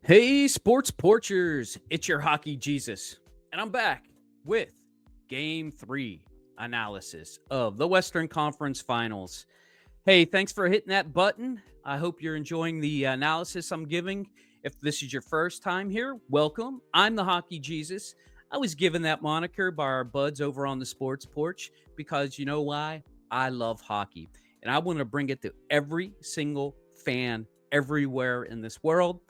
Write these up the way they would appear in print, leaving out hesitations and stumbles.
Hey, sports porchers, it's your hockey Jesus, and I'm back with Game 3 analysis of the Western Conference Finals. Hey, thanks for hitting that button. I hope you're enjoying the analysis I'm giving. If this is your first time here, welcome. I'm the hockey Jesus. I was given that moniker by our buds over on the sports porch because you know why? I love hockey, and I want to bring it to every single fan everywhere in this world.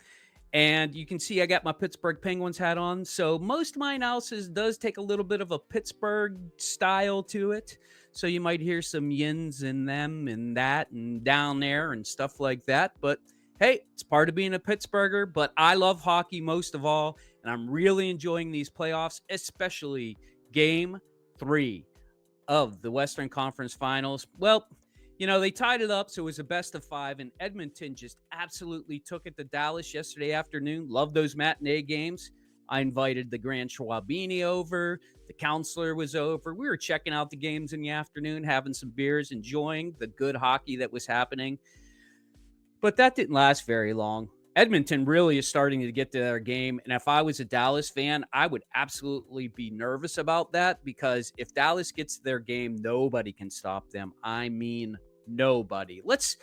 And you can see I got my Pittsburgh Penguins hat on. So most of my analysis does take a little bit of a Pittsburgh style to it. So you might hear some yins and them and that and down there and stuff like that. But hey, it's part of being a Pittsburgher. But I love hockey most of all. And I'm really enjoying these playoffs, especially game 3 of the Western Conference Finals. Well, they tied it up, so it was a best of 5, and Edmonton just absolutely took it to Dallas yesterday afternoon. Love those matinee games. I invited the Grand Schwabini over. The counselor was over. We were checking out the games in the afternoon, having some beers, enjoying the good hockey that was happening. But that didn't last very long. Edmonton really is starting to get to their game. And if I was a Dallas fan, I would absolutely be nervous about that because if Dallas gets to their game, nobody can stop them. I mean, nobody. Let's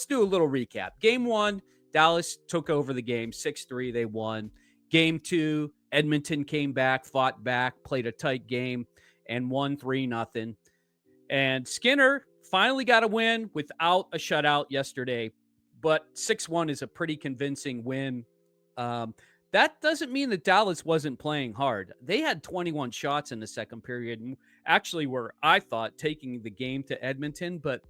do a little recap. Game 1, Dallas took over the game 6-3. They won. Game 2, Edmonton came back, fought back, played a tight game, and won 3-0. And Skinner finally got a win without a shutout yesterday, but 6-1 is a pretty convincing win. That doesn't mean that Dallas wasn't playing hard. They had 21 shots in the second period and actually were, I thought, taking the game to Edmonton, but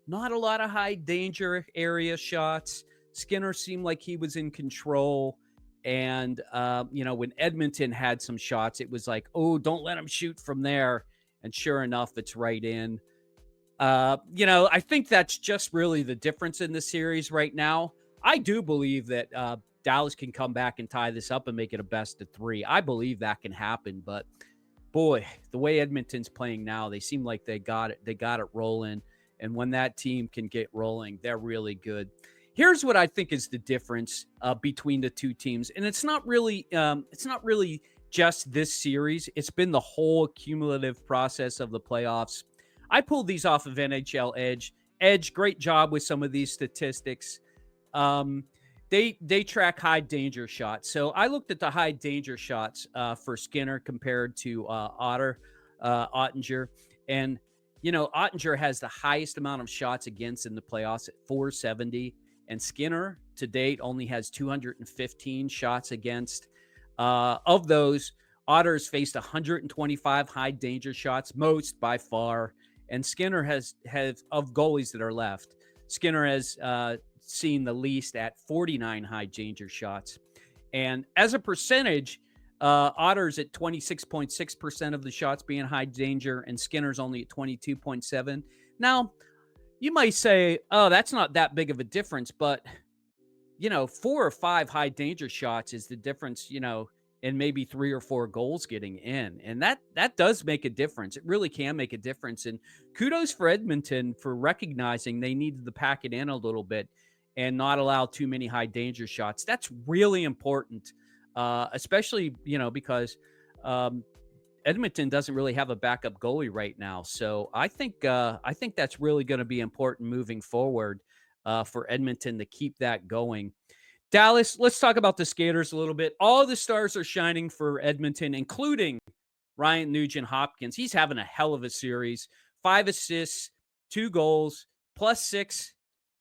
not a lot of high danger area shots. Skinner seemed like he was in control. And, when Edmonton had some shots, it was like, oh, don't let him shoot from there. And sure enough, it's right in. I think that's just really the difference in the series right now. I do believe that Dallas can come back and tie this up and make it a best of 3. I believe that can happen, but boy, the way Edmonton's playing now, they seem like they got it. They got it rolling, and when that team can get rolling, they're really good. Here's what I think is the difference between the two teams, and it's not really just this series. It's been the whole cumulative process of the playoffs. I pulled these off of NHL Edge. Edge, great job with some of these statistics. Um, they track high danger shots. So I looked at the high danger shots for Skinner compared to Ottinger, and Ottinger has the highest amount of shots against in the playoffs at 470, and Skinner to date only has 215 shots against. Of those, Otter's faced 125 high danger shots, most by far. And Skinner has of goalies that are left, Skinner has seen the least at 49 high danger shots. And as a percentage, Otter's at 26.6% of the shots being high danger, and Skinner's only at 22.7. Now, you might say, oh, that's not that big of a difference, but 4 or 5 high danger shots is the difference, and maybe 3 or 4 goals getting in. And that does make a difference. It really can make a difference. And kudos for Edmonton for recognizing they needed to pack it in a little bit and not allow too many high danger shots. That's really important, especially, because Edmonton doesn't really have a backup goalie right now. So I think that's really going to be important moving forward for Edmonton to keep that going. Dallas, let's talk about the skaters a little bit. All the stars are shining for Edmonton, including Ryan Nugent-Hopkins. He's having a hell of a series. 5 assists, 2 goals, +6.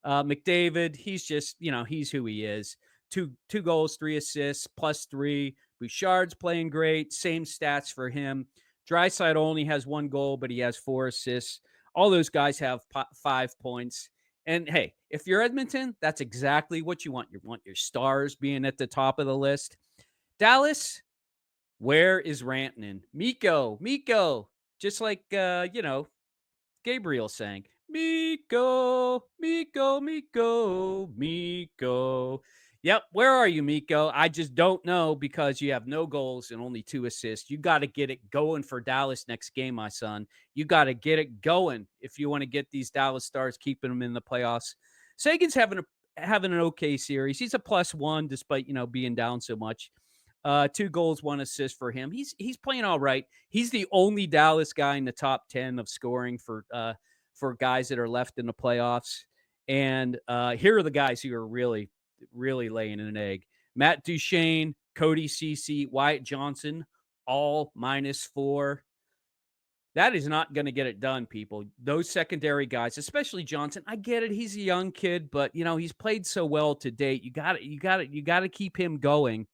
McDavid, he's just, he's who he is. Two goals, 3 assists, +3. Bouchard's playing great. Same stats for him. Draisaitl only has 1 goal, but he has 4 assists. All those guys have 5 points. And hey, if you're Edmonton, that's exactly what you want. You want your stars being at the top of the list. Dallas, where is Rantanen? Mikko, just like, Gabriel sang, Mikko. Yep, where are you, Mikko? I just don't know because you have no goals and only 2 assists. You got to get it going for Dallas next game, my son. You got to get it going if you want to get these Dallas Stars, keeping them in the playoffs. Sagan's having having an okay series. He's a +1 despite, being down so much. 2 goals, 1 assist for him. He's playing all right. He's the only Dallas guy in the top 10 of scoring for guys that are left in the playoffs. And here are the guys who are really, really laying an egg. Matt Duchene, Cody Ceci, Wyatt Johnson, all -4. That is not going to get it done, people. Those secondary guys, especially Johnson. I get it; he's a young kid, but he's played so well to date. You got to keep him going.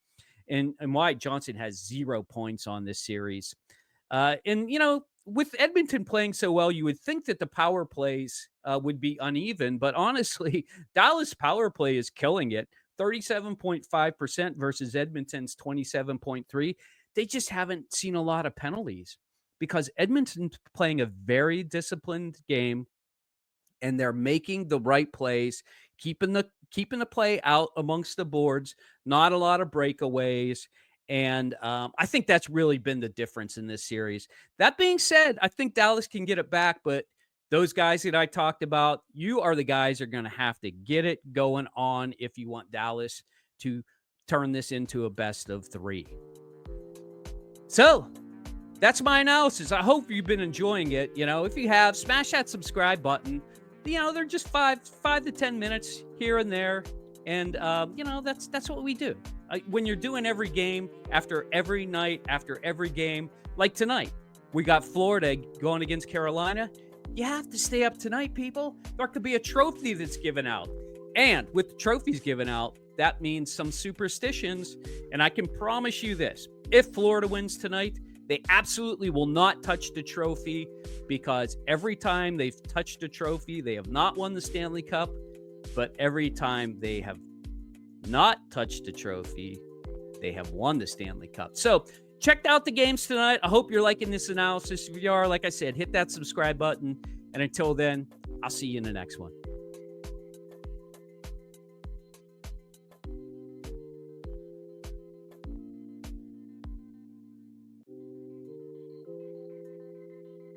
And Wyatt Johnson has 0 points on this series. And with Edmonton playing so well, you would think that the power plays would be uneven, but honestly, Dallas power play is killing it. 37.5% versus Edmonton's 27.3. They just haven't seen a lot of penalties because Edmonton's playing a very disciplined game and they're making the right plays, keeping the play out amongst the boards, not a lot of breakaways. And I think that's really been the difference in this series. That being said, I think Dallas can get it back, but those guys that I talked about, you are the guys that are going to have to get it going on if you want Dallas to turn this into a best of 3. So that's my analysis. I hope you've been enjoying it. If you have, smash that subscribe button. They're just 5 to 10 minutes here and there. And, that's what we do. When you're doing every game, after every night, after every game, like tonight, we got Florida going against Carolina. You have to stay up tonight, people. There could be a trophy that's given out. And with the trophies given out, that means some superstitions. And I can promise you this. If Florida wins tonight, they absolutely will not touch the trophy because every time they've touched a trophy, they have not won the Stanley Cup. But every time they have not touched a trophy, they have won the Stanley Cup. So check out the games tonight. I hope you're liking this analysis. If you are, like I said, hit that subscribe button. And until then, I'll see you in the next one.